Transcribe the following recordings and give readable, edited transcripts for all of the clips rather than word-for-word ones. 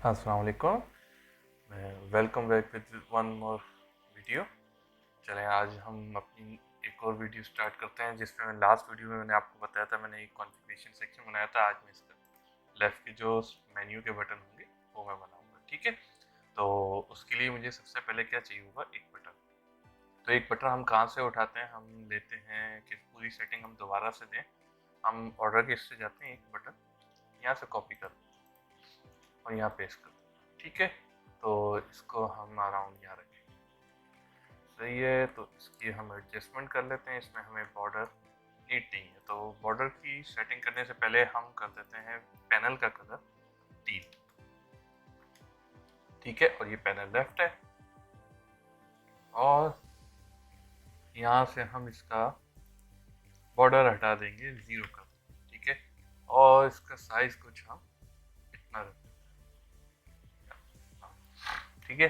अस्सलाम वालेकुम। Welcome back with one more video. चलें आज हम अपनी एक और वीडियो स्टार्ट करते हैं जिसमें मैं लास्ट वीडियो में मैंने आपको बताया था, मैंने एक कॉन्फ़िगरेशन सेक्शन बनाया था। आज मैं इसका लेफ़्ट के जो मेन्यू के बटन होंगे वो मैं बनाऊंगा, ठीक है। तो उसके लिए मुझे सबसे पहले क्या चाहिए होगा, एक बटन। तो एक बटन हम कहाँ से उठाते हैं, हम लेते हैं कि पूरी सेटिंग हम दोबारा से दें। हम ऑर्डर के से जाते हैं, एक बटन यहाँ से कॉपी कर और यहाँ पेस्ट कर, ठीक है। तो इसको हम अराउंड यहाँ रखेंगे, सही है। तो इसकी हम एडजस्टमेंट कर लेते हैं, इसमें हमें बॉर्डर नीड नहीं है। तो बॉर्डर की सेटिंग करने से पहले हम कर देते हैं पैनल का कलर टील, ठीक है। और ये पैनल लेफ्ट है और यहाँ से हम इसका बॉर्डर हटा देंगे, 0 कर देंगे, ठीक है। और इसका साइज कुछ हम इतना रख देते हैं, ठीक है।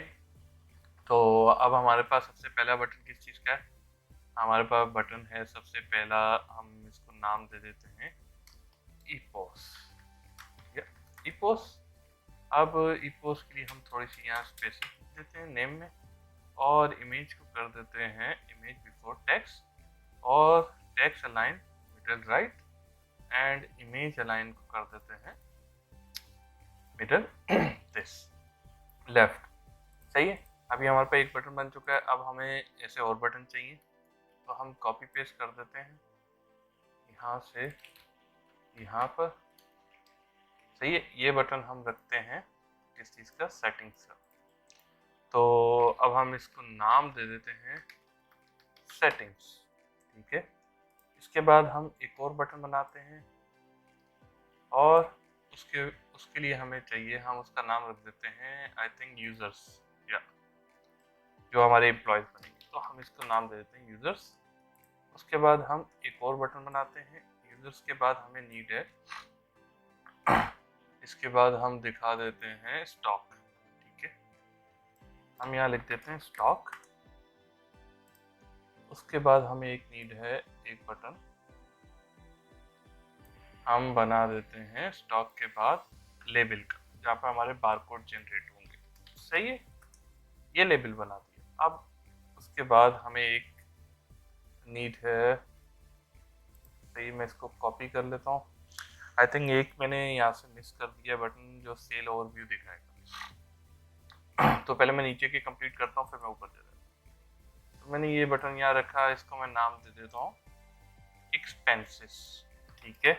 तो अब हमारे पास सबसे पहला बटन किस चीज़ का है, हमारे पास बटन है सबसे पहला, हम इसको नाम दे देते हैं ईपोस या ईपोस। अब ईपोस के लिए हम थोड़ी सी यहाँ स्पेसिंग देते हैं नेम में, और इमेज को कर देते हैं इमेज बिफोर टेक्स्ट, और text align middle right, and image align को कर देते हैं मिडल दिस लेफ्ट, सही है। अभी हमारे पास एक बटन बन चुका है। अब हमें ऐसे और बटन चाहिए, तो हम कॉपी पेस्ट कर देते हैं यहाँ से यहाँ पर, सही है। ये बटन हम रखते हैं किस चीज़ का, सेटिंग्स का। तो अब हम इसको नाम दे देते हैं सेटिंग्स, ठीक है। इसके बाद हम एक और बटन बनाते हैं, और उसके उसके लिए हमें चाहिए, हम उसका नाम रख देते हैं आई थिंक यूज़र्स, या जो हमारे एम्प्लॉयज़ बनेंगे, तो हम इसको नाम दे देते हैं यूज़र्स। उसके बाद हम एक और बटन बनाते हैं यूज़र्स के बाद हमें नीड है इसके बाद हम दिखा देते हैं स्टॉक, ठीक है। हम यहाँ लिख देते हैं स्टॉक। उसके बाद हमें एक नीड है, एक बटन हम बना देते हैं स्टॉक के बाद लेबल का, जहाँ पर हमारे बारकोड जनरेट होंगे, सही है। ये लेबल बना दिया। अब उसके बाद हमें एक नीड है, सही, मैं इसको कॉपी कर लेता हूँ। आई थिंक एक मैंने यहाँ से मिस कर दिया बटन, जो सेल ओवरव्यू दिखाएगा। तो पहले मैं नीचे की कंप्लीट करता हूँ, फिर मैं ऊपर दे देता हूँ। तो मैंने ये बटन यहाँ रखा, इसको मैं नाम दे देता हूँ एक्सपेंसेस, ठीक है।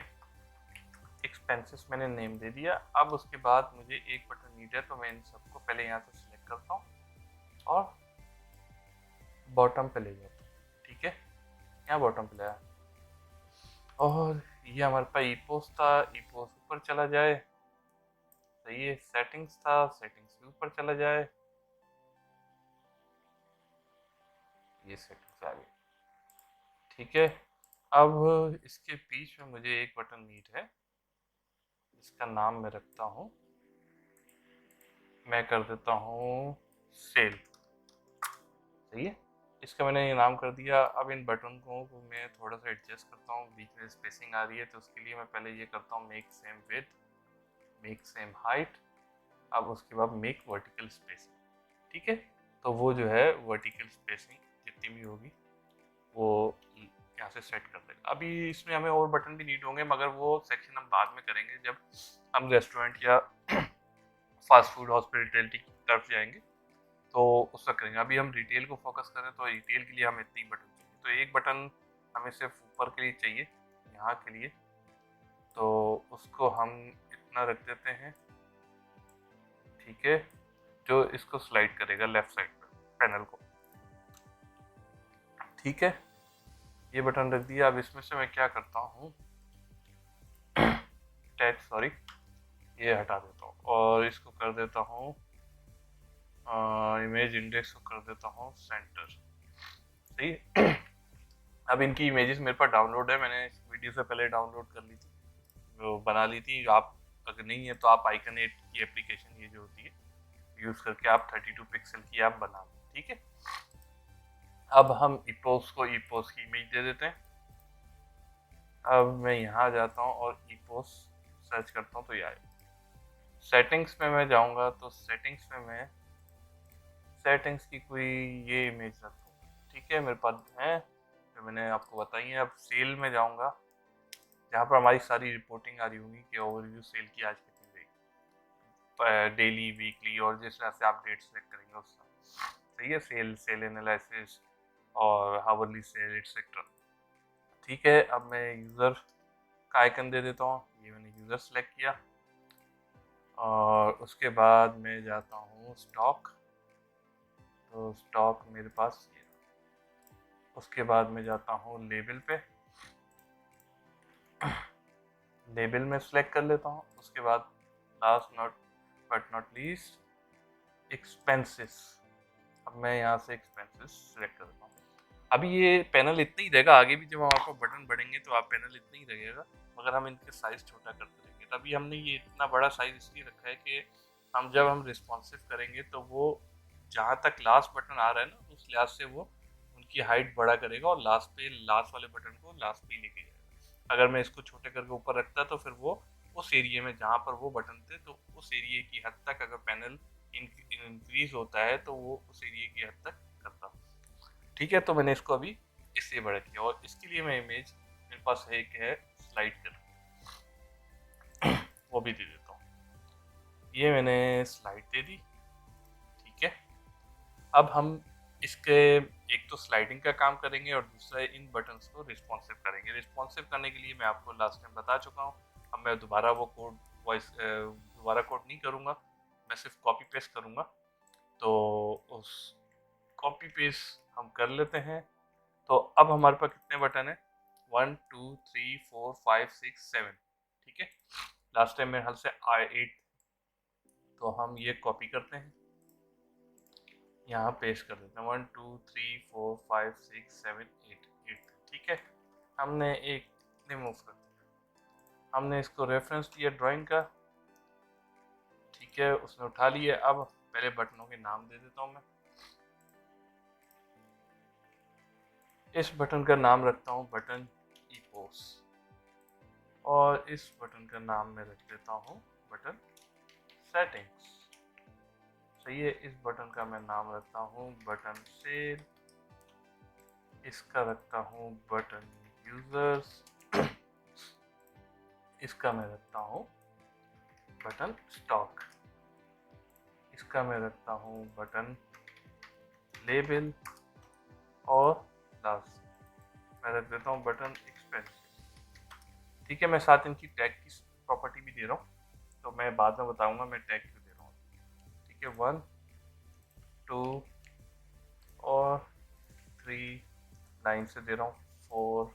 एक्सपेंसेस मैंने नेम दे दिया। अब उसके बाद मुझे एक बटन नीड है, तो मैं इन सबको पहले यहाँ से सिलेक्ट करता हूँ और बॉटम पे ले जाता हूँ, ठीक है। यहाँ बॉटम पे लाया, और ये हमारे पास ईपोस था, ईपोस ऊपर चला जाए, सही है। सेटिंग्स था, सेटिंग्स भी ऊपर चला जाए, ये सेटिंग्स आ गई, ठीक है। अब इसके बीच में मुझे एक बटन नीड है, इसका नाम मैं रखता हूँ, मैं कर देता हूँ सेल, सही है। इसका मैंने ये नाम कर दिया। अब इन बटन को मैं थोड़ा सा एडजस्ट करता हूँ, बीच में स्पेसिंग आ रही है, तो उसके लिए मैं पहले ये करता हूँ make same width, make same height, अब उसके बाद मेक वर्टिकल स्पेसिंग, ठीक है। तो वो जो है वर्टिकल स्पेसिंग जितनी भी होगी वो यहाँ से सेट कर देगा। अभी इसमें हमें और बटन भी नीड होंगे, मगर वो सेक्शन हम बाद में करेंगे जब हम रेस्टोरेंट या फास्ट फूड हॉस्पिटलिटी की तरफ जाएंगे, तो उसका करेंगे। अभी हम रिटेल को फोकस करें, तो रिटेल के लिए हमें 3 बटन चाहिए। तो एक बटन हमें सिर्फ ऊपर के लिए चाहिए, यहाँ के लिए, तो उसको हम इतना रख देते हैं, ठीक है, जो इसको स्लाइड करेगा लेफ्ट साइड पर पैनल को, ठीक है। ये बटन रख दिया। अब इसमें से मैं क्या करता हूँ, टैग, सॉरी, ये हटा देता हूँ और इसको कर देता हूँ इमेज इंडेक्स को कर देता हूँ सेंटर, सही। अब इनकी इमेजेस मेरे पास डाउनलोड है, मैंने इस वीडियो से पहले डाउनलोड कर ली थी, वो बना ली थी। आप अगर नहीं है तो आप आइकन 8 की एप्लीकेशन ये जो होती है यूज़ करके आप 32 पिक्सल की आप बना लो, ठीक है। अब हम ईपोस को ईपोस की इमेज दे देते हैं। अब मैं यहाँ जाता हूँ और ईपोस सर्च करता हूँ, तो ये आएगा, सेटिंग्स में मैं जाऊंगा तो सेटिंग्स में मैं सेटिंग्स की कोई ये इमेज रखूँ, ठीक है, मेरे पास है जो मैंने आपको बताई है। अब सेल में जाऊंगा जहाँ पर हमारी सारी रिपोर्टिंग आ रही होगी कि ओवरव्यू सेल की आज कितनी गई, डेली, वीकली, और जिस तरह से आप डेट सेलेक्ट करेंगे उस सही है, सेल, सेल एनालिसिस और हावरली सेल एक्सेट्रा। ठीक है, अब मैं यूज़र का आइकन दे देता हूँ, ये मैंने यूज़र सेलेक्ट किया और उसके बाद मैं जाता हूँ स्टॉक, तो स्टॉक मेरे पास ये, उसके बाद मैं जाता हूँ लेबल पे, लेबल में सेलेक्ट कर लेता हूँ। उसके बाद last not but not least expenses, अब मैं यहाँ से एक्सपेंसेस सेलेक्ट कर देता हूँ। अभी ये पैनल इतना ही रहेगा, आगे भी जब हम आपको बटन बढ़ेंगे तो आप पैनल इतना ही रहेगा, मगर हम इनके साइज़ छोटा करते रहेंगे। तभी हमने ये इतना बड़ा साइज़ इसलिए रखा है कि हम जब हम रिस्पॉन्सिव करेंगे तो वो जहाँ तक लास्ट बटन आ रहा है ना, उस लिहाज से वो उनकी हाइट बड़ा करेगा और लास्ट पे लास्ट वाले बटन को लास्ट पे ही लेके जाएगा। अगर मैं इसको छोटे करके ऊपर रखता तो फिर वो उस एरिया में जहाँ पर वो बटन थे तो उस एरिया की हद तक अगर पैनल इंक्रीज होता है तो वो उस एरिया की हद तक करता। ठीक है, तो मैंने इसको अभी इससे बड़ा किया और इसके लिए मैं इमेज मेरे पास है एक है स्लाइड कर, वो भी दे देता हूँ। ये मैंने स्लाइड दे दी। ठीक है, अब हम इसके एक तो स्लाइडिंग का काम करेंगे और दूसरा इन बटन्स को रिस्पॉन्सिव करेंगे। रिस्पॉन्सिव करने के लिए मैं आपको लास्ट टाइम बता चुका हूँ, अब मैं दोबारा वो कोड वॉइस दोबारा कोड नहीं करूँगा, मैं सिर्फ कॉपी पेस्ट करूँगा। तो उस कॉपी पेस्ट हम कर लेते हैं। तो अब हमारे पास कितने बटन है, 1 2 3 4 5 6 7। ठीक है, लास्ट टाइम मेरे हाल से 8, तो हम ये कॉपी करते हैं, यहाँ पेस्ट कर देते हैं 1 2 3 4 5 6 7 8 8। ठीक है, हमने एक रिमूव कर दिया, हमने इसको रेफरेंस दिया ड्राइंग का। ठीक है, उसने उठा लिया। अब पहले बटनों के नाम दे देता हूँ मैं। इस बटन का नाम रखता हूँ बटन ईपोस और इस बटन का नाम मैं रख देता हूँ बटन सेटिंग्स। सही है, इस बटन का मैं नाम रखता हूँ बटन सेल, इसका रखता हूँ बटन यूजर्स, इसका मैं रखता हूँ बटन स्टॉक, इसका मैं रखता हूँ बटन लेबल और लास्ट मैं रख देता हूँ बटन एक्सपेंसेस। ठीक है, मैं साथ इनकी टैग की प्रॉपर्टी भी दे रहा हूँ, तो मैं बाद में बताऊंगा मैं टैग क्यों दे रहा हूँ। ठीक है, 1 2 और 3 लाइन से दे रहा हूँ, 4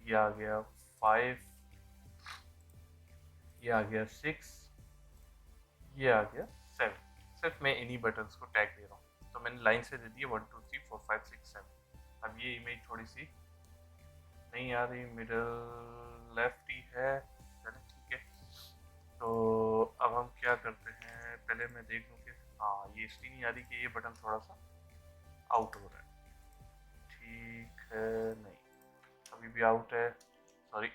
ये आ गया, 5 ये आ गया, 6 ये आ गया, 7। सिर्फ मैं इन्हीं बटन्स को टैग दे रहा हूँ, तो मैंने लाइन से दे दी 1 2 3 4 5 6 7। अब ये इमेज थोड़ी सी नहीं आ रही, मिडल लेफ्ट ही है, चलिए ठीक है। तो अब हम क्या करते हैं, पहले मैं देख लूँ कि हाँ ये इसलिए नहीं आ रही कि ये बटन थोड़ा सा आउट हो रहा है। ठीक है, नहीं अभी भी आउट है, सॉरी।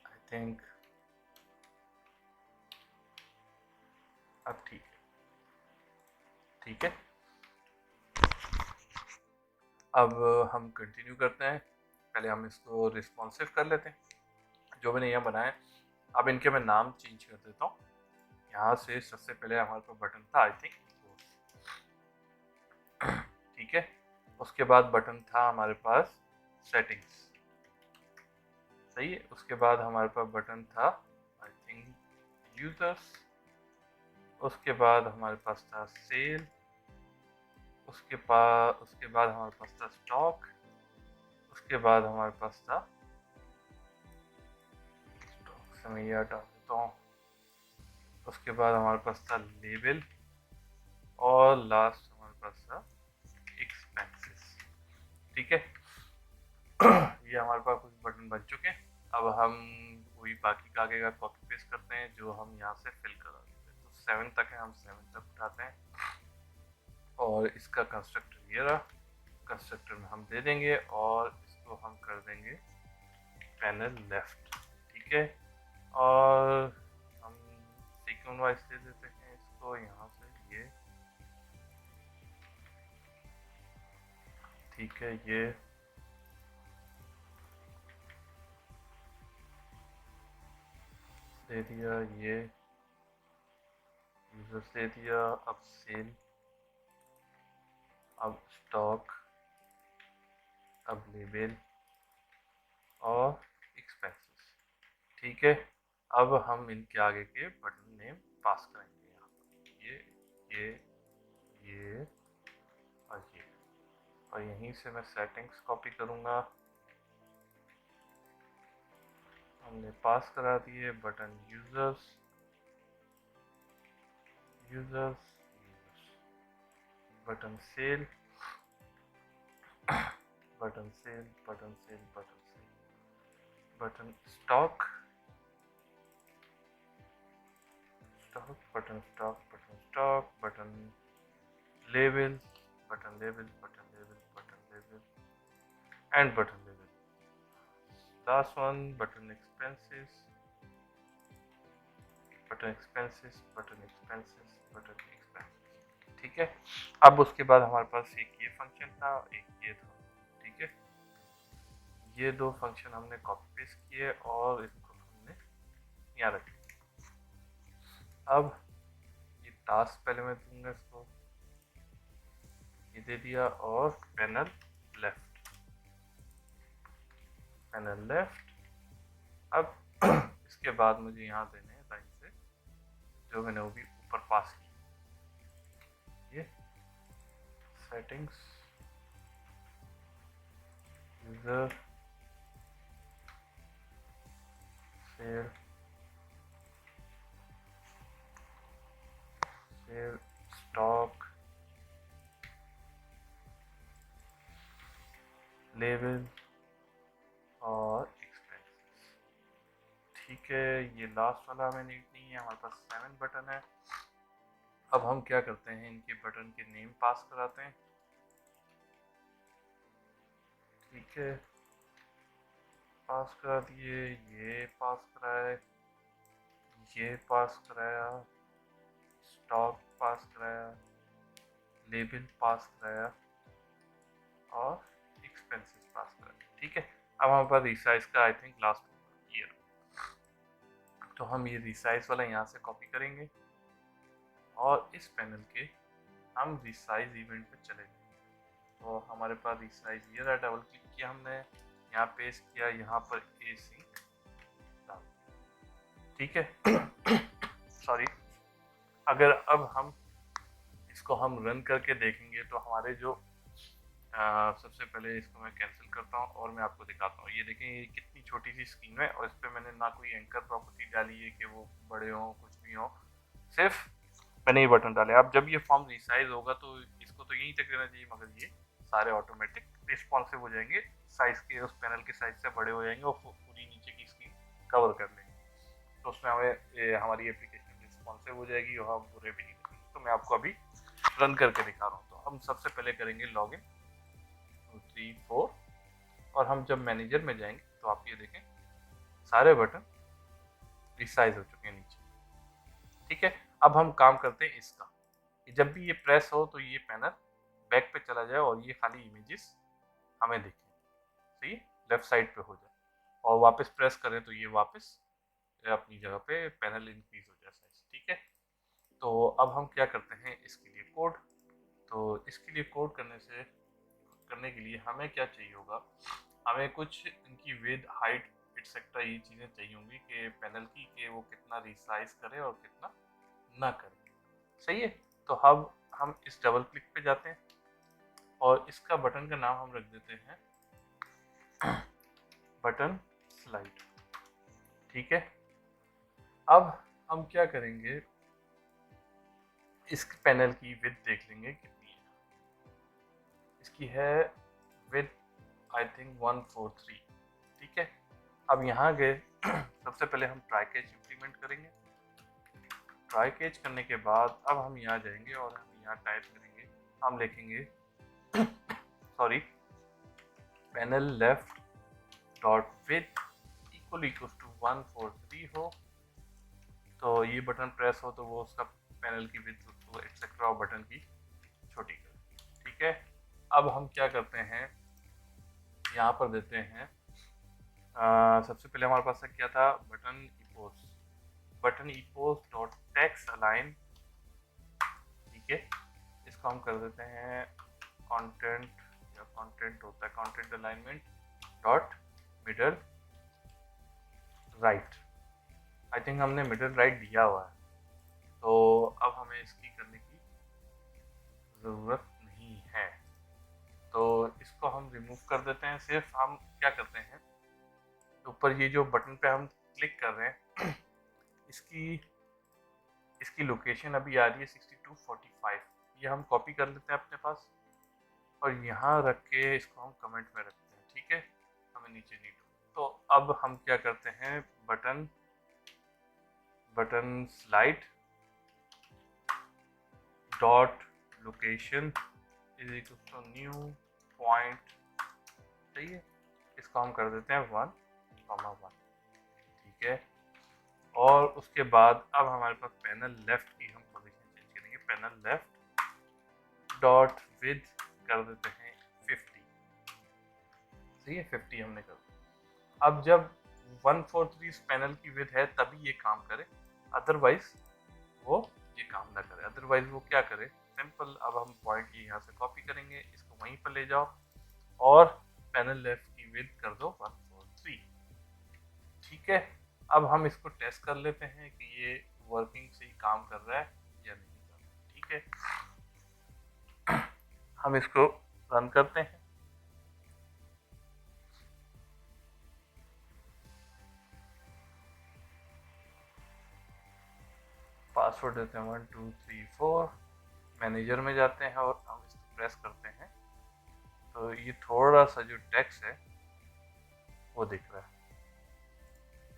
आई थिंक अब ठीक है। ठीक है, अब हम कंटिन्यू करते हैं। पहले हम इसको रिस्पॉन्सिव कर लेते हैं जो मैंने यहाँ बनाया। अब इनके मैं नाम चेंज कर देता हूँ। यहाँ से सबसे पहले हमारे पास बटन था आई थिंक, ठीक है, उसके बाद बटन था हमारे पास सेटिंग्स, सही है, उसके बाद हमारे पास बटन था आई थिंक यूजर्स, उसके बाद हमारे पास था सेल, उसके बाद हमारे पास था स्टॉक, उसके बाद हमारे पास था स्टॉक से मैं ये हटा देता हूँ, उसके बाद हमारे पास था लेबल और लास्ट हमारे पास था एक्सपेंसेस। ठीक है, ये हमारे पास कुछ बटन बन चुके हैं। अब हम वही बाकी का आगे का कॉपी पेस्ट करते हैं जो हम यहाँ से फिल करा देते हैं। तो 7 तक है, हम 7 तक उठाते हैं और इसका कंस्ट्रक्टर ये रहा, कंस्ट्रक्टर में हम दे देंगे और इसको हम कर देंगे पैनल लेफ्ट। ठीक है, और हम सीक्वेंस वाइज दे देते हैं इसको यहाँ से ये, ठीक है, ये दे दिया, ये यूजर्स दे दिया, अब सेल, अब स्टॉक, अब लेबल और एक्सपेंसेस। ठीक है, अब हम इनके आगे के बटन नेम पास करेंगे यहाँ पर, ये और ये, और यहीं से मैं सेटिंग्स कॉपी करूँगा। हमने पास करा दिए button users, button sale, button sale, button sale, button sale, button stock, button stock, button stock, button label, button label, button label, button label and button label. Last one button expenses, button expenses, button expenses, button expenses. ठीक है, अब उसके बाद हमारे पास एक ये function था, एक ये था। ठीक है, ये दो फंक्शन हमने कॉपी पेस्ट किए और इसको हमने यहाँ रख दिया। अब ये टास्क पहले मैं दूंगा इसको, ये दे दिया, और पैनल लेफ्ट, पैनल लेफ्ट। अब इसके बाद मुझे यहाँ देने हैं लाइन से जो मैंने वो भी ऊपर पास की, ये settings, user, sale, stock, label और एक्सपेंसेस। ठीक है, ये लास्ट वाला हमें नीड नहीं है, हमारे पास 7 बटन है। अब हम क्या करते हैं, इनके बटन के नेम पास कराते हैं। ठीक है, पास करा दिए, ये पास कराए, ये पास कराया, स्टॉक पास कराया, लेबल पास कराया और एक्सपेंसेस पास कराया। ठीक है, अब हमारे पास रिसाइज का आई थिंक लास्ट ईयर, तो हम ये रिसाइज वाला यहाँ से कॉपी करेंगे और इस पैनल के हम रिसाइज इवेंट पे चले गए। तो हमारे पास रिसाइज ये रहा, डबल क्लिक किया हमने, यहाँ पेस्ट किया, यहाँ पर ए सिंक डाल। ठीक है, सॉरी, अगर अब हम इसको हम रन करके देखेंगे तो हमारे जो सबसे पहले इसको मैं कैंसिल करता हूँ और मैं आपको दिखाता हूँ। ये देखें, ये कितनी छोटी सी स्क्रीन है और इस पर मैंने ना कोई एंकर प्रॉपर्टी डाली है कि वो बड़े हों, कुछ भी हो, सिर्फ मैंने ये बटन डाले। अब जब ये फॉर्म रिसाइज होगा तो इसको तो यहीं तक रहना चाहिए, मगर ये सारे ऑटोमेटिक रिस्पॉन्सिव हो जाएंगे, साइज के उस पैनल के साइज से बड़े हो जाएंगे और पूरी नीचे की स्क्रीन कवर कर लेंगे। तो उसमें हमें हमारी एप्लीकेशन रिस्पॉन्सिव हो जाएगी और हम बुरे भी नहीं करेंगे। तो मैं आपको अभी रन करके दिखा रहा हूँ। तो हम सबसे पहले करेंगे लॉग इन 2 3 4 और हम जब मैनेजर में जाएंगे तो आप ये देखें सारे बटन रिसाइज हो चुके हैं नीचे। ठीक है, अब हम काम करते हैं इसका, जब भी ये प्रेस हो तो ये पैनल बैक पे चला जाए और ये खाली इमेजेस हमें दिखे, सही, लेफ्ट साइड पे हो जाए, और वापस प्रेस करें तो ये वापस अपनी जगह पे पैनल इंक्रीज हो जाए साइज। ठीक है, तो अब हम क्या करते हैं इसके लिए कोड। तो इसके लिए कोड करने के लिए हमें क्या चाहिए होगा, हमें कुछ इनकी विद, हाइट, एटसेट्रा ये चीज़ें चाहिए होंगी कि पैनल की, कि वो कितना रिसाइज करे और कितना ना करे। सही है, तो अब हम इस डबल क्लिक पे जाते हैं और इसका बटन का नाम हम रख देते हैं बटन स्लाइड। ठीक है, अब हम क्या करेंगे, इस पैनल की विद देख लेंगे कितनी है। इसकी है विद आई थिंक 143। ठीक है, अब यहाँ गए सबसे पहले हम ट्राई कैच इम्प्लीमेंट करेंगे। ट्राई कैच करने के बाद अब हम यहाँ जाएंगे और हम यहाँ टाइप करेंगे, हम लिखेंगे sorry, panel left dot width equal equal to 143 हो, तो ये बटन प्रेस हो तो वो उसका पैनल की विड्थ एक्सेट्रा बटन की छोटी कर। ठीक है, अब हम क्या करते हैं, यहाँ पर देते हैं सबसे पहले हमारे पास क्या था, बटन इपोज डॉट टेक्स्ट अलाइन। ठीक है, इसको हम कर देते हैं कंटेंट, या कंटेंट होता है content alignment dot middle right. I think हमने मिडल राइट दिया हुआ है, तो अब हमें इसकी करने की ज़रूरत नहीं है, तो इसको हम रिमूव कर देते हैं। सिर्फ हम क्या करते हैं, ऊपर ये जो बटन पे हम क्लिक कर रहे हैं इसकी लोकेशन अभी आ रही है 6245, ये हम कॉपी कर लेते हैं अपने पास और यहाँ रख के इसको हम कमेंट में रखते हैं। ठीक है, हमें नीचे नहीं तो अब हम क्या करते हैं, button slide dot location is equal to new point. सही है, इसको हम कर देते हैं 1,1। ठीक है, और उसके बाद अब हमारे पास पैनल लेफ्ट की हम पोजीशन चेंज करेंगे, पैनल लेफ्ट डॉट विद कर देते हैं 50। सही है, 50 हमने कर दिया। अब जब 143 पैनल की विद है तभी ये काम करे, अदरवाइज वो ये काम ना करे। अदरवाइज वो क्या करे, सिंपल, अब हम पॉइंट की यहाँ से कॉपी करेंगे, इसको वहीं पर ले जाओ और पैनल लेफ्ट की विद कर दो 143। ठीक है, अब हम इसको टेस्ट कर लेते हैं कि ये वर्किंग से ही काम कर रहा है या नहीं कर रहा। ठीक है, हम इसको रन करते हैं। पासवर्ड देते हैं 1 2 3 4, मैनेजर में जाते हैं और हम इसको प्रेस करते हैं, तो ये थोड़ा सा जो टेक्स्ट है वो दिख रहा है।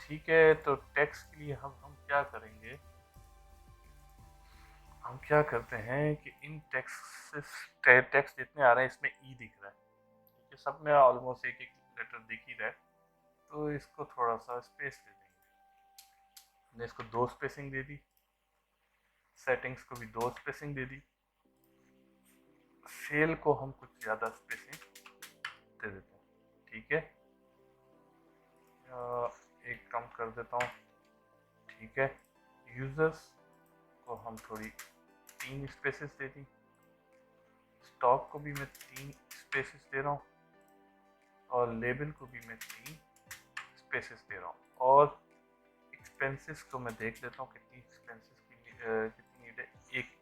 ठीक है, तो टेक्स्ट के लिए हम क्या करेंगे, हम क्या करते हैं कि इन टेक्स्ट जितने आ रहे हैं इसमें ई दिख रहा है। ठीक है, सब में ऑलमोस्ट एक एक लेटर दिख ही रहा है, तो इसको थोड़ा सा स्पेस दे देंगे। हमने इसको 2 स्पेसिंग दे दी, सेटिंग्स को भी 2 स्पेसिंग दे दी, सेल को हम कुछ ज़्यादा स्पेसिंग दे देते हैं। ठीक है, एक कम कर देता हूँ। ठीक है, यूजर्स को हम थोड़ी 3 स्पेसेस दे दी, स्टॉक को भी मैं 3 स्पेसेस दे रहा हूँ और लेबल को भी मैं 3 स्पेसेस दे रहा हूँ, और एक्सपेंसेस को मैं देख लेता हूँ कितनी एक्सपेंसेस की कितनी नीड है। एक,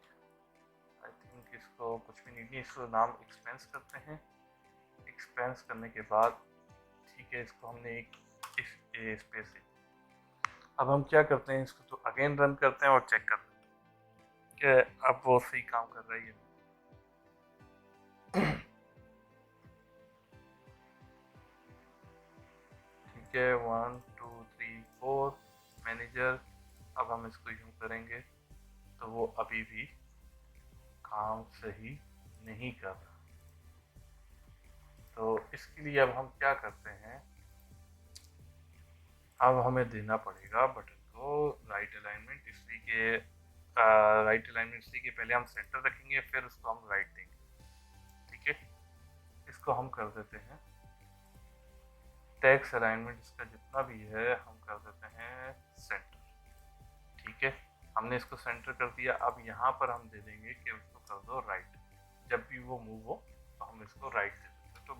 आई थिंक इसको कुछ भी नीड नहीं, इसको नाम एक्सपेंस करते हैं। एक्सपेंस करने के बाद ठीक है, इसको हमने एक स्पेस दी। अब हम क्या करते हैं, इसको तो अगेन रन करते हैं और चेक करते हैं कि अब वो सही काम कर रहा है या नहीं। ठीक है, 1 2 3 4 मैनेजर, अब हम इसको यूं करेंगे तो वो अभी भी काम सही नहीं कर रहा, तो इसके लिए अब हम क्या करते हैं, अब हमें देना पड़ेगा बटन को राइट अलाइनमेंट, इसलिए कि राइट अलाइनमेंट इसलिए कि पहले हम सेंटर रखेंगे फिर उसको हम राइट देंगे। ठीक है, इसको हम कर देते हैं टेक्स्ट अलाइनमेंट, इसका जितना भी है हम कर देते हैं सेंटर। ठीक है, हमने इसको सेंटर कर दिया। अब यहाँ पर हम दे देंगे कि उसको कर दो राइट, जब भी वो मूव हो तो हम इसको राइट दे देते हैं। तो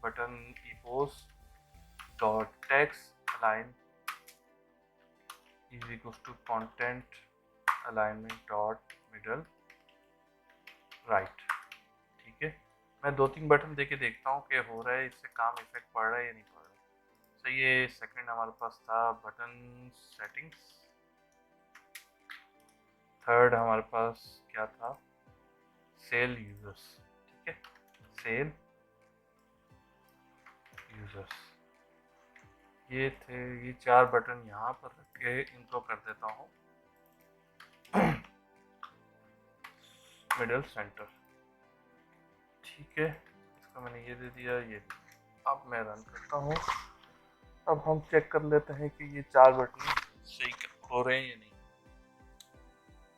बटन इपोज dot text align is equal to content alignment dot middle right. ठीक है, मैं 2-3 बटन देके देखता हूँ कि हो रहा है, इससे काम इफेक्ट पड़ रहा है या नहीं पड़ रहा है। सही है, सेकंड हमारे पास था बटन सेटिंग्स, थर्ड हमारे पास क्या था, सेल यूजर्स। ठीक है, सेल यूजर्स, ये थे, ये 4 बटन यहाँ पर रख के इनको कर देता हूँ मिडल सेंटर। ठीक है, इसको मैंने ये दे दिया, ये दे दिया। अब मैं रन करता हूँ अब हम चेक कर लेते हैं कि ये 4 बटन सही हो रहे हैं या नहीं।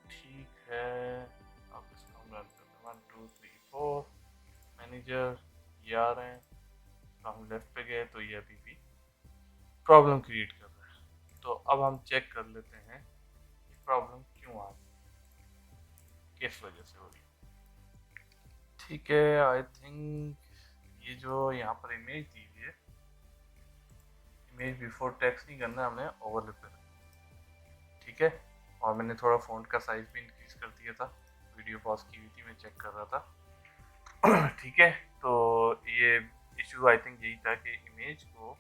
ठीक है, अब इसको हम रन करते हैं। 1 2 3 4 मैनेजर, ये आ रहे हैं। तो हम लेफ्ट पे गए तो ये अभी भी प्रॉब्लम क्रिएट कर रहा है। तो अब हम चेक कर लेते हैं कि प्रॉब्लम क्यों आ रही है, किस वजह से हो रही है। ठीक है, आई थिंक ये जो यहाँ पर इमेज दी हुई है, इमेज बिफोर टेक्स्ट नहीं करना, हमें ओवरलैप करना। ठीक है, और मैंने थोड़ा फ़ॉन्ट का साइज भी इंक्रीज कर दिया था। वीडियो पॉज की हुई थी, मैं चेक कर रहा था। ठीक है, तो ये इशू आई थिंक यही था कि इमेज को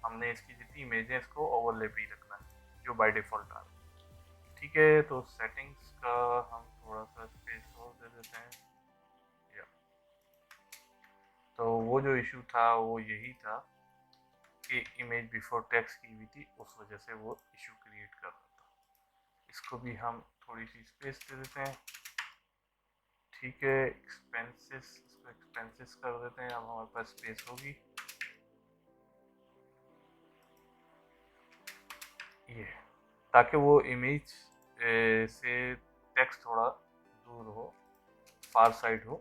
हमने इसकी जितनी इमेज है इसको ओवरलैप ही रखना है, जो बाय डिफ़ॉल्ट आ रहा है। ठीक है, तो सेटिंग्स का हम थोड़ा सा स्पेस और दे देते हैं। या तो वो जो इशू था वो यही था कि इमेज बिफोर टेक्स्ट की हुई थी, उस वजह से वो इशू क्रिएट कर रहा था। इसको भी हम थोड़ी सी स्पेस दे देते हैं। ठीक है, एक्सपेंसेस, इसको एक्सपेंसेस कर देते हैं। अब हमारे पास स्पेस होगी ये, ताकि वो इमेज से टेक्स्ट थोड़ा दूर हो, फार साइड हो,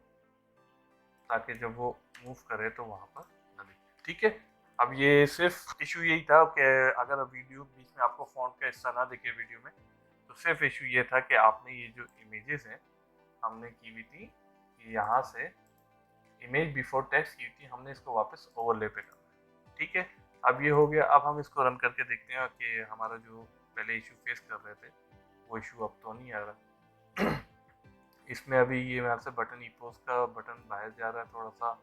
ताकि जब वो मूव करे तो वहाँ पर न दिखे। ठीक है, अब ये सिर्फ इशू यही था कि अगर वीडियो बीच में आपको फ़ॉन्ट का हिस्सा ना दिखे वीडियो में, तो सिर्फ इशू ये था कि आपने ये जो इमेजेस हैं हमने की हुई थी, यहाँ से इमेज बिफोर टेक्स्ट की थी, हमने इसको वापस ओवरले पे करना है। ठीक है, अब ये हो गया। अब हम इसको रन करके देखते हैं कि हमारा जो पहले इशू फेस कर रहे थे वो इशू अब तो नहीं आ रहा। इसमें अभी ये मेरे से बटन ई पोस्ट का बटन बाहर जा रहा है थोड़ा सा,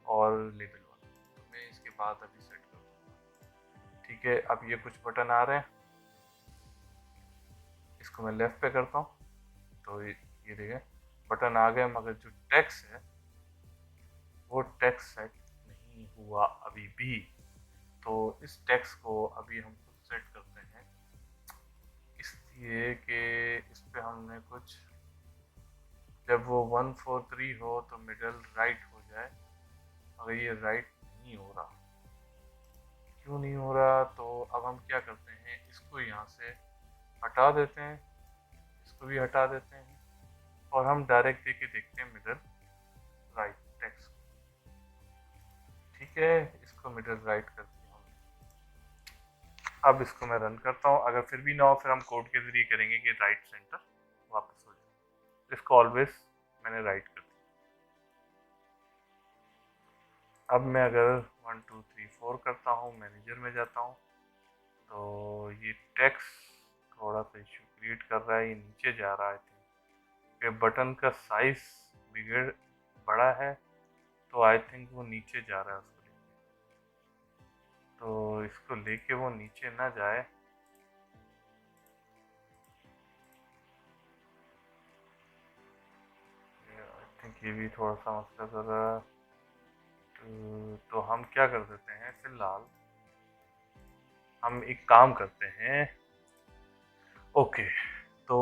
और लेबल वाला, तो मैं इसके बाद अभी सेट कर दूँगा। ठीक है, अब ये कुछ बटन आ रहे हैं, इसको मैं लेफ़्ट पे करता हूँ तो ये देखें बटन आ गए, मगर जो टेक्स्ट है वो टेक्स्ट सेट नहीं हुआ अभी भी। तो इस टेक्स्ट को अभी हम कुछ सेट करते हैं, इसलिए कि इस पे हमने कुछ, जब वो 143 हो तो मिडल राइट हो जाए, मगर ये राइट नहीं हो रहा। क्यों नहीं हो रहा? तो अब हम क्या करते हैं, इसको यहाँ से हटा देते हैं, इसको भी हटा देते हैं, और हम डायरेक्ट देके देखते हैं मिडल राइट टेक्स्ट। ठीक है, इसको मिडल राइट कर दिया हमने। अब इसको मैं रन करता हूँ, अगर फिर भी ना हो फिर हम कोड के जरिए करेंगे कि राइट सेंटर वापस हो जाए। इसको ऑलवेज मैंने राइट कर दिया। अब मैं अगर 1 2 3 4 करता हूँ, मैनेजर में जाता हूँ, तो ये टेक्स्ट थोड़ा सा इशू क्रिएट कर रहा है, ये नीचे जा रहा है। कि बटन का साइज बिगड़ बड़ा है, तो आई थिंक वो नीचे जा रहा है उसको लेके। तो इसको लेके वो नीचे ना जाए, आई थिंक ये भी थोड़ा सा मसला कर रहा है। तो हम क्या कर देते हैं, फिलहाल हम एक काम करते हैं। ओके, तो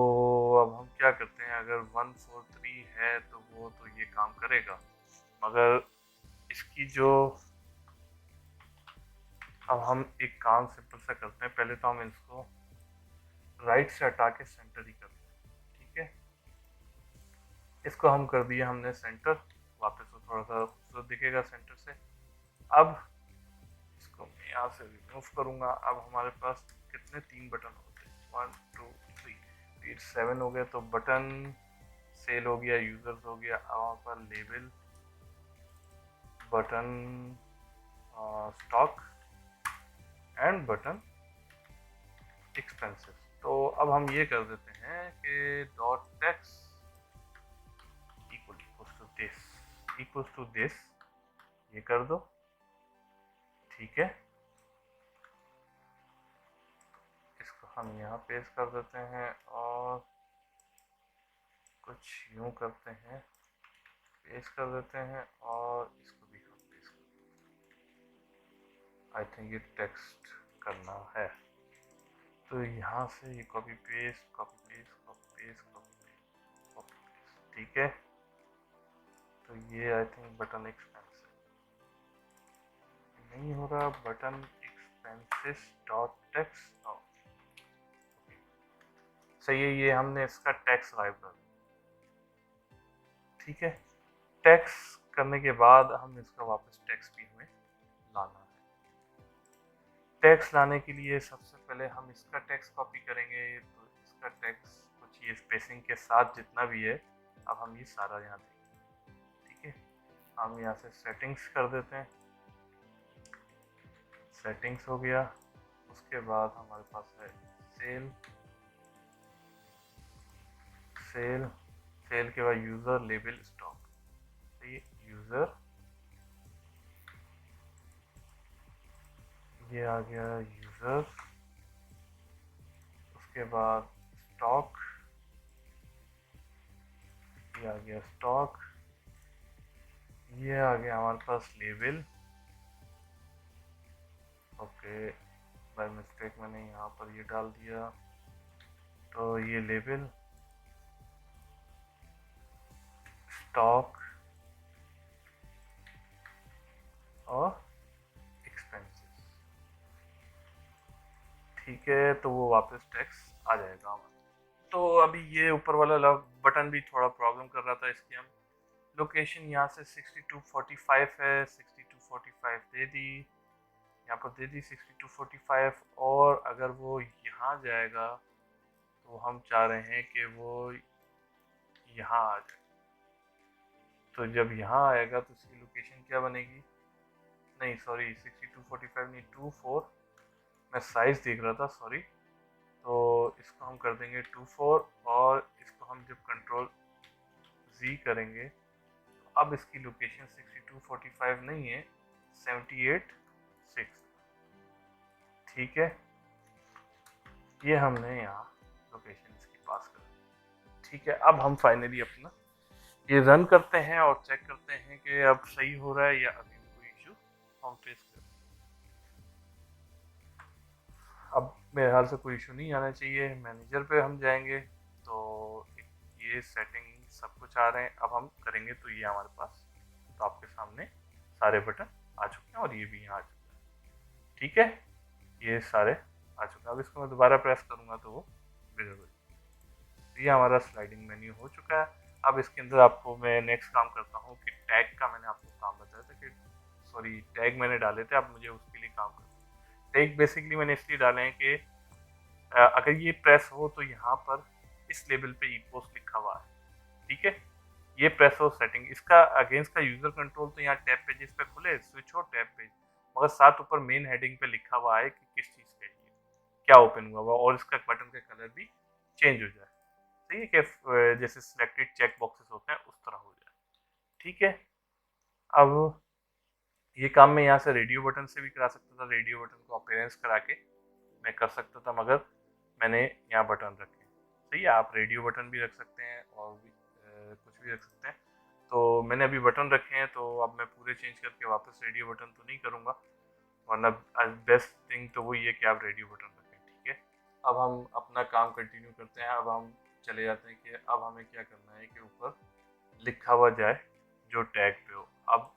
अब हम क्या करते हैं, अगर 143 है तो वो तो ये काम करेगा, मगर इसकी जो, अब हम एक काम सिंपल सा करते हैं। पहले तो हम इसको राइट से हटा के सेंटर ही करते हैं। ठीक है, इसको हम कर दिया हमने सेंटर, वापस वो थोड़ा सा खूबसूरत दिखेगा सेंटर से। अब इसको मैं यहाँ से रिमूव करूँगा। अब हमारे पास कितने, 3 बटन होते हैं, 1 2 3 7 हो गए। तो बटन सेल हो गया, यूजर्स हो गया, अब वहाँ पर label, button stock and button expensive. तो अब हम ये कर देते हैं कि dot text equals to this, ये कर दो। ठीक है, इसको हम यहाँ पेस्ट कर देते हैं, और कुछ यूँ करते हैं, पेस्ट कर देते हैं, और इसको भी हम पेस्ट कर देते हैं। आई थिंक ये टेक्स्ट करना है, तो यहाँ से ये copy paste copy paste copy paste copy paste copy paste. ठीक है, तो ये आई थिंक बटन एक्सपेंसिव नहीं हो रहा, बटन एक्सपेंसेस डॉट टैक्स। सही है, ये हमने इसका टैक्स गायब कर दिया। ठीक है, टैक्स करने के बाद हम इसका वापस टैक्स भी हमें लाना है। टैक्स लाने के लिए सबसे पहले हम इसका टैक्स कॉपी करेंगे, तो इसका टैक्स कुछ ये स्पेसिंग के साथ जितना भी है, अब हम ये सारा यहाँ देंगे। ठीक है, हम यहाँ से सेटिंग्स कर देते हैं, सेटिंग्स हो गया। उसके बाद हमारे पास है सेल, सेल सेल के बाद यूज़र लेबल स्टॉक। तो ये यूज़र, ये आ गया यूज़र। उसके बाद स्टॉक, ये आ गया स्टॉक। ये आ गया हमारे पास लेबल। ओके, बाय मिस्टेक मैंने यहाँ पर ये डाल दिया, तो ये लेबल, स्टॉक और एक्सपेंसेस। ठीक है, तो वो वापस टैक्स आ जाएगा हमारा। तो अभी ये ऊपर वाला बटन भी थोड़ा प्रॉब्लम कर रहा था, इसकी हम लोकेशन यहाँ से 6245 है, 6245 दे दी, यहाँ पर दे दी 6245। और अगर वो यहाँ जाएगा तो हम चाह रहे हैं कि वो यहाँ आ जाए। तो जब यहाँ आएगा तो इसकी लोकेशन क्या बनेगी, नहीं सॉरी 6245 नहीं 24, मैं साइज देख रहा था, सॉरी। तो इसको हम कर देंगे 24, और इसको हम जब कंट्रोल Z करेंगे तो अब इसकी लोकेशन 6245 नहीं है, 786। ठीक है, ये हमने यहाँ लोकेशन इसकी पास कर दी। ठीक है, अब हम फाइनली अपना ये रन करते हैं और चेक करते हैं कि अब सही हो रहा है या अभी भी कोई इशू हम फेस कर रहे हैं। अब मेरे ख्याल से कोई इशू नहीं आना चाहिए। मैनेजर पे हम जाएंगे तो ये सेटिंग सब कुछ आ रहे हैं। अब हम करेंगे तो ये हमारे पास, तो आपके सामने सारे बटन आ चुके हैं और ये भी यहाँ आ चुका है। ठीक है, ये सारे आ चुके हैं। अब इसको मैं दोबारा प्रेस करूँगा तो वो विजिबल हो जाएगा। ये हमारा स्लाइडिंग मेन्यू हो चुका है। अब इसके अंदर आपको मैं नेक्स्ट काम करता हूँ कि टैग का मैंने आपको काम बताया था कि सॉरी टैग मैंने डाले थे, अब मुझे उसके लिए काम करना। टैग बेसिकली मैंने इसलिए डाले हैं कि अगर ये प्रेस हो तो यहाँ पर इस लेवल पे ई पोस्ट लिखा हुआ है। ठीक है, ये प्रेस हो सेटिंग, इसका अगेंस्ट का यूजर कंट्रोल तो यहाँ टैब पेजेस पे खुले, स्विच हो टैब पेज, मगर साथ ऊपर मेन हेडिंग पे लिखा हुआ है कि किस चीज़ का ये क्या ओपन हुआ हुआ, और इसका बटन का कलर भी चेंज हो जाए। सही है कि जैसे सिलेक्टेड चेक बॉक्सेस होते हैं उस तरह हो जाए। ठीक है, अब ये काम मैं यहाँ से रेडियो बटन से भी करा सकता था, रेडियो बटन को अपीयरेंस करा के मैं कर सकता था, मगर मैंने यहाँ बटन रखे। सही है, आप रेडियो बटन भी रख सकते हैं और भी कुछ भी रख सकते हैं। तो मैंने अभी बटन रखे हैं, तो अब मैं पूरे चेंज करके वापस रेडियो बटन तो नहीं करूँगा, वरना बेस्ट थिंग तो वही है कि आप रेडियो बटन रखें। ठीक है, अब हम अपना काम कंटिन्यू करते हैं। अब हम चले जाते हैं कि अब हमें क्या करना है कि ऊपर लिखा हुआ जाए जो टैग पे हो। अब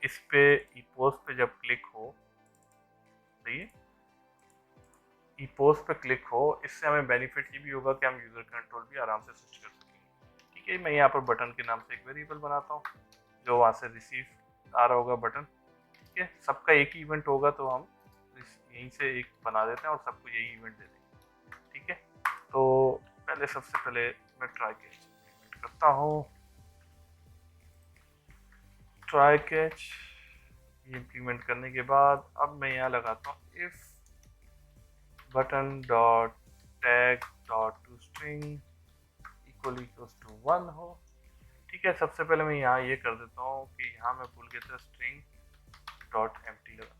इस पे ई पोस्ट पे जब क्लिक हो, सही है, ई पोस्ट पे क्लिक हो, इससे हमें बेनिफिट ये भी होगा कि हम यूज़र कंट्रोल भी आराम से स्विच कर सकेंगे। ठीक है, मैं यहाँ पर बटन के नाम से एक वेरिएबल बनाता हूँ जो वहाँ से रिसीव आ रहा होगा बटन। ठीक है, सबका एक ही इवेंट होगा तो हम यहीं से एक बना देते हैं और सबको यही इवेंट दे देंगे। ठीक है, तो पहले सबसे पहले मैं ट्राई कैच इम्प्लीमेंट करता हूँ। ट्राई कैच इम्प्लीमेंट करने के बाद अब मैं यहाँ लगाता हूँ if button dot tag dot to string equal to 1 हो। ठीक है, सबसे पहले मैं यहाँ ये कर देता हूँ कि यहाँ मैं भूल गया था स्ट्रिंग डॉट एम्प्टी लगा,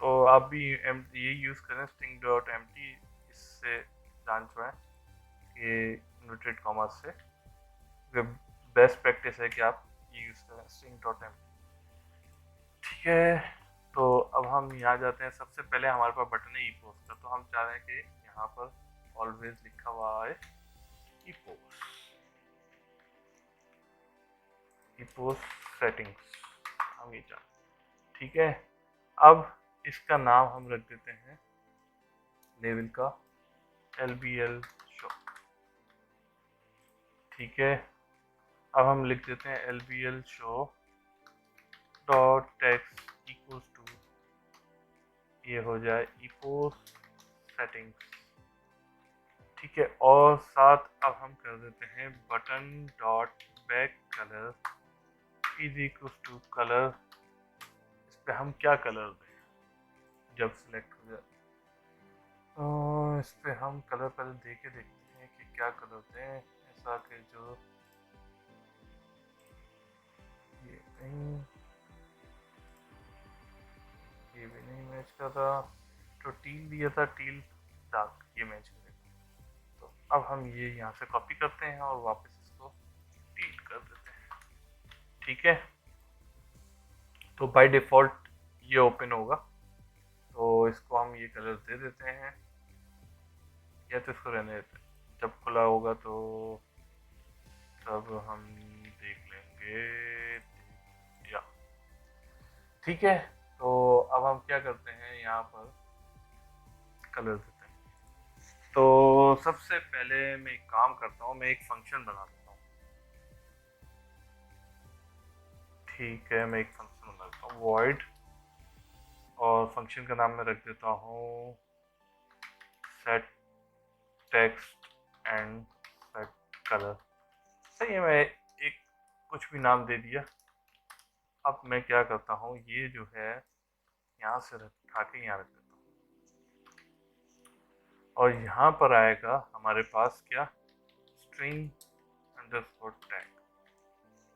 तो आप भी ये यूज़ करें स्ट्रिंग डॉट एम्प्टी, इससे जान पाएँ कि इन्वर्टेड कॉमा से बेस्ट प्रैक्टिस है कि आप ये यूज़ करें स्ट्रिंग डॉट एम्प्टी। ठीक है, तो अब हम यहाँ जाते हैं। सबसे पहले हमारे पास बटन है ई पोस्ट का, तो हम चाह रहे हैं कि यहाँ पर ऑलवेज लिखा हुआ है ई पोस्ट सेटिंग्स, हम ये चाहते हैं। ठीक है, अब इसका नाम हम रख देते हैं लेवल का LBL शो। ठीक है, अब हम लिख देते हैं LBL show dot text equals to, ये हो जाए इपोस सेटिंग्स। ठीक है, और साथ अब हम कर देते हैं button dot back colour is equals to colour. इस पे हम क्या कलर दें जब सिलेक्ट हो जाए, तो इस पे हम कलर पहले दे के देखते हैं कि क्या कलर दें, ऐसा कि जो ये नहीं, ये भी नहीं मैच कर रहा, तो टील दिया था, टील डार्क ये मैच करेगा। तो अब हम ये यहाँ से कॉपी करते हैं और वापस इसको टील कर देते हैं। ठीक है, तो बाय डिफ़ॉल्ट ये ओपन होगा, तो इसको हम ये कलर दे देते हैं, या तो इसको रहने देते हैं, जब खुला होगा तो तब हम देख लेंगे। या ठीक है, तो अब हम क्या करते हैं, यहाँ पर कलर देते हैं। तो सबसे पहले मैं एक काम करता हूँ, मैं एक फंक्शन बना देता हूँ। ठीक है, मैं एक फंक्शन बना देता हूँ void, और फंक्शन का नाम मैं रख देता हूँ set text and set color। सही है, मैं एक कुछ भी नाम दे दिया। अब मैं क्या करता हूँ, ये जो है यहाँ से उठा के यहाँ रख देता हूँ, और यहाँ पर आएगा हमारे पास क्या, स्ट्रिंग अंडरस्कोर टैग।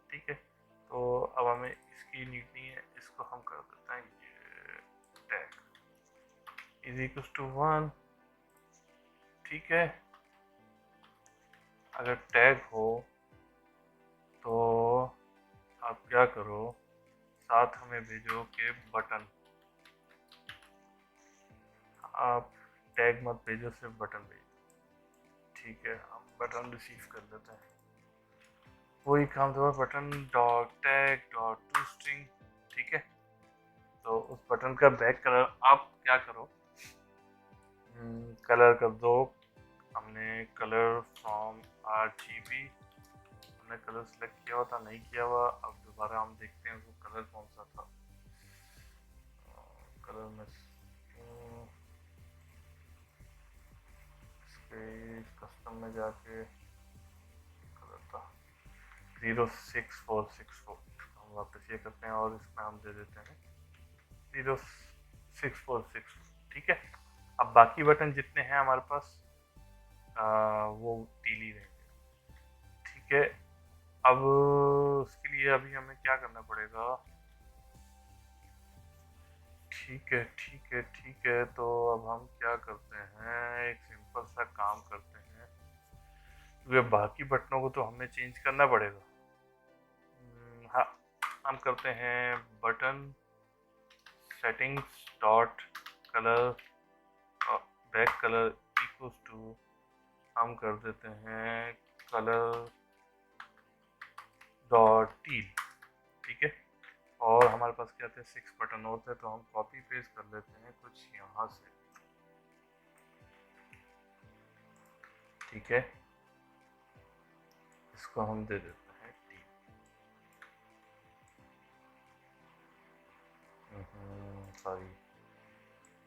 ठीक है, तो अब हमें इसकी नीड नहीं है, इसको हम कर देते हैं ये टैग इज इक्वल टू 1। ठीक है, अगर टैग हो तो आप क्या करो, साथ हमें भेजो कि बटन, आप टैग मत भेजो, सिर्फ बटन भेजो। ठीक है, हम बटन रिसीव कर लेते हैं, वही काम तो button dot tag dot to string. ठीक है, तो उस बटन का बैक कलर आप क्या करो, कलर कर दो, हमने कलर फ्रॉम RGB, हमने कलर सेलेक्ट किया हुआ था, नहीं किया हुआ, अब दोबारा हम देखते हैं वो कलर कौन सा था। कलर में कस्टम में जाके कलर था 06464, हम वापस ये करते हैं और इसमें हम दे देते हैं 06464। ठीक है, अब बाकी बटन जितने हैं हमारे पास वो टीली रहेंगे। ठीक है, अब उसके लिए अभी हमें क्या करना पड़ेगा, ठीक है ठीक है ठीक है, तो अब हम क्या करते हैं, एक सिंपल सा काम करते हैं, क्योंकि बाकी बटनों को तो हमें चेंज करना पड़ेगा। हाँ, हम करते हैं button settings dot colour back colour equals to, हम कर देते हैं कलर डॉट टील। ठीक है, और हमारे पास क्या थे, 6 बटन होते हैं, तो हम कॉपी पेस्ट कर लेते हैं कुछ यहाँ से। ठीक है, इसको हम दे देते हैं टील। सॉरी,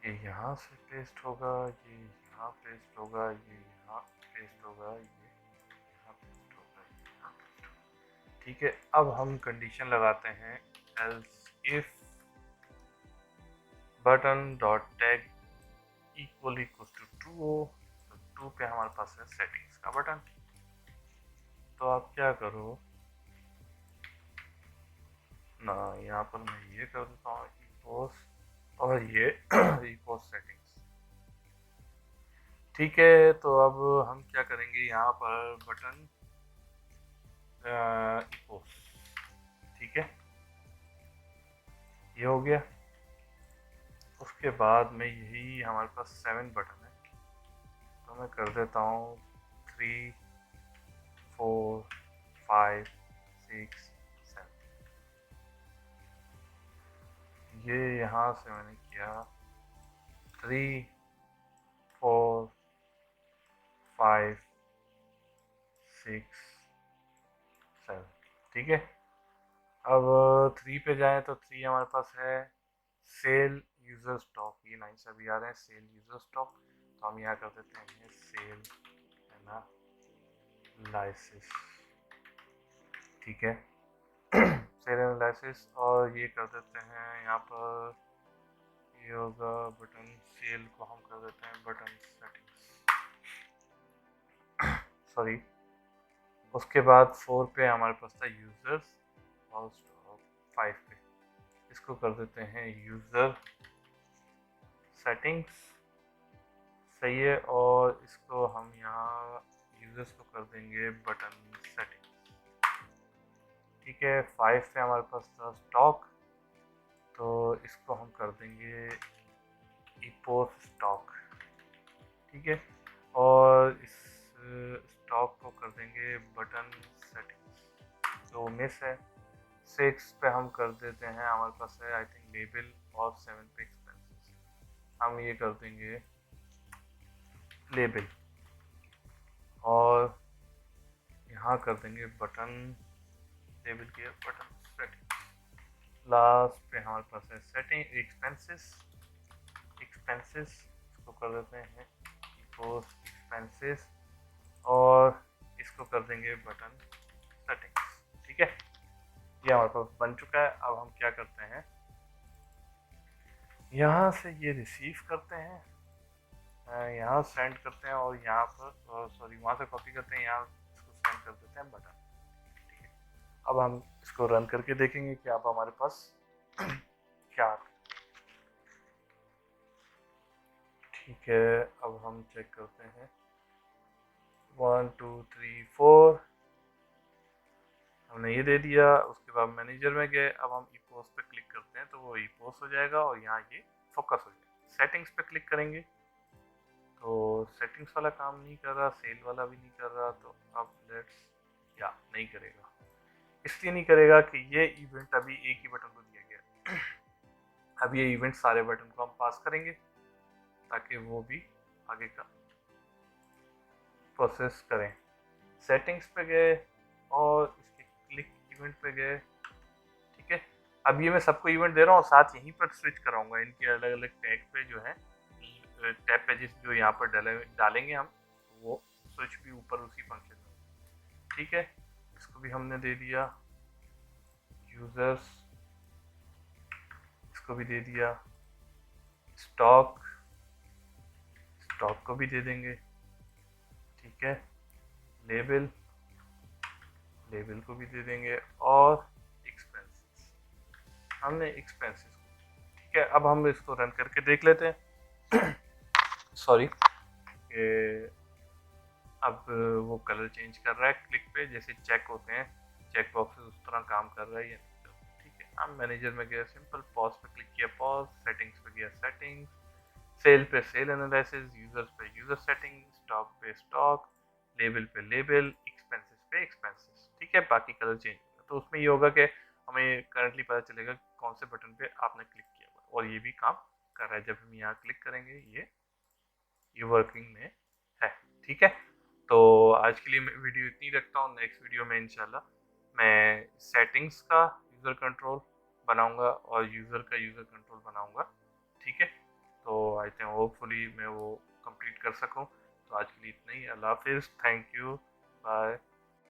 ये यहाँ से पेस्ट होगा, ये यहाँ पेस्ट होगा, ये यहाँ पेस्ट होगा, ये यहाँ पेस्ट होगा, ये यहाँ पेस्ट होगा। ठीक है, अब हम कंडीशन लगाते हैं else if button dot tag equal equal to true हो, तो ट्रू पे हमारे पास है सेटिंग्स का बटन। तो आप क्या करो ना, यहाँ पर मैं ये कर देता हूँ इक्वल्स, और ये इक्वल सेटिंग्स। ठीक है, तो अब हम क्या करेंगे, यहाँ पर बटन इक्वल्स। ठीक है, ये हो गया। उसके बाद में यही हमारे पास 7 बटन है, तो मैं कर देता हूँ 3 4 5 6 7। ये यहाँ से मैंने किया 3 4 5 6 7, ठीक है। अब 3 पे जाएं तो 3 हमारे पास है सेल यूजर स्टॉक, ये 9 से भी आ रहे हैं सेल यूजर स्टॉक, तो हम यहाँ कर देते हैं सेल एनालिसिस, ठीक है। सेल एनालिसिस, और ये कर देते हैं यहाँ पर, ये होगा बटन सेल को हम कर देते हैं बटन सेटिंग्स, सॉरी। उसके बाद 4 पे हमारे पास था यूजर्स, और 5 पे इसको कर देते हैं यूजर सेटिंग्स, सही है। और इसको हम यहाँ यूजर्स को कर देंगे बटन सेटिंग्स, ठीक है। 5 पे हमारे पास था स्टॉक, तो इसको हम कर देंगे इपोस स्टॉक, ठीक है। और इस स्टॉक को कर देंगे बटन सेटिंग्स, तो मिस है। 6 पे हम कर देते हैं, हमारे पास है आई थिंक लेबल, और 7 पे एक्सपेंसेस, हम ये कर देंगे लेबल, और यहाँ कर देंगे बटन लेबल के बटन सेटिंग। लास्ट पे हमारे पास है सेटिंग एक्सपेंसेस, इसको कर देते हैं पोस्ट एक्सपेंसेस, और इसको कर देंगे बटन सेटिंग्स, ठीक है। ये हमारे पास बन चुका है। अब हम क्या करते हैं, यहाँ से ये रिसीव करते हैं, यहाँ सेंड करते हैं, और यहाँ पर सॉरी वहाँ से कॉपी करते हैं, यहाँ इसको सेंड कर देते हैं बटन, ठीक है। अब हम इसको रन करके देखेंगे कि अब हमारे पास क्या आता है, ठीक है। अब हम चेक करते हैं 1 2 3 4, हमने ये दे दिया। उसके बाद मैनेजर में गए, अब हम ई पोस्ट पे क्लिक करते हैं तो वो ई पोस्ट हो जाएगा, और यहाँ ये फोकस हो जाएगा। सेटिंग्स पे क्लिक करेंगे तो सेटिंग्स वाला काम नहीं कर रहा, सेल वाला भी नहीं कर रहा, तो अब लेट्स या नहीं करेगा, इसलिए नहीं करेगा कि ये इवेंट अभी एक ही बटन को दिया गया। अब ये इवेंट सारे बटन को हम पास करेंगे ताकि वो भी आगे का प्रोसेस करें। सेटिंग्स पे गए और इसके क्लिक इवेंट पे गए, ठीक है। अब ये मैं सबको इवेंट दे रहा हूँ, साथ यहीं पर स्विच कराऊंगा इनके अलग अलग टैग पे, जो है टैब पेजेस जो यहाँ पर डालेंगे हम, वो स्विच भी ऊपर उसी फंक्शन में, ठीक है। इसको भी हमने दे दिया यूजर्स, इसको भी दे दिया स्टॉक, स्टॉक को भी दे देंगे, ठीक है। लेबल, लेबल को भी दे देंगे, और एक्सपेंसेस, हमने एक्सपेंसेस, ठीक है। अब हम इसको रन करके देख लेते हैं। सॉरी, अब वो कलर चेंज कर रहा है क्लिक पे, जैसे चेक होते हैं चेक बॉक्सेस उस तरह काम कर रहा है ये, ठीक है। हम मैनेजर में गए, सिंपल पॉज पे क्लिक किया पॉज, सेटिंग्स पे गया सेटिंग्स, सेल पे सेल एनालिसिस, यूजर्स पे यूजर सेटिंग, स्टॉक पे स्टॉक, लेबल पे लेबल, एक्सपेंसेस पे एक्सपेंसेस, ठीक है। बाकी कलर चेंज होगा तो उसमें ये होगा कि हमें करंटली पता चलेगा कौन से बटन पे आपने क्लिक किया हुआ, और ये भी काम कर रहा है। जब हम यहाँ क्लिक करेंगे ये वर्किंग में है, ठीक है। तो आज के लिए मैं वीडियो इतनी रखता हूँ, नेक्स्ट वीडियो में इंशाल्लाह मैं सेटिंग्स का यूज़र कंट्रोल बनाऊंगा और यूज़र का यूज़र कंट्रोल बनाऊंगा, ठीक है। तो आई थिंक होपफुली मैं वो कंप्लीट कर सकूं। तो आज के लिए इतना ही, अल्लाह हाफिज़, थैंक यू, बाय।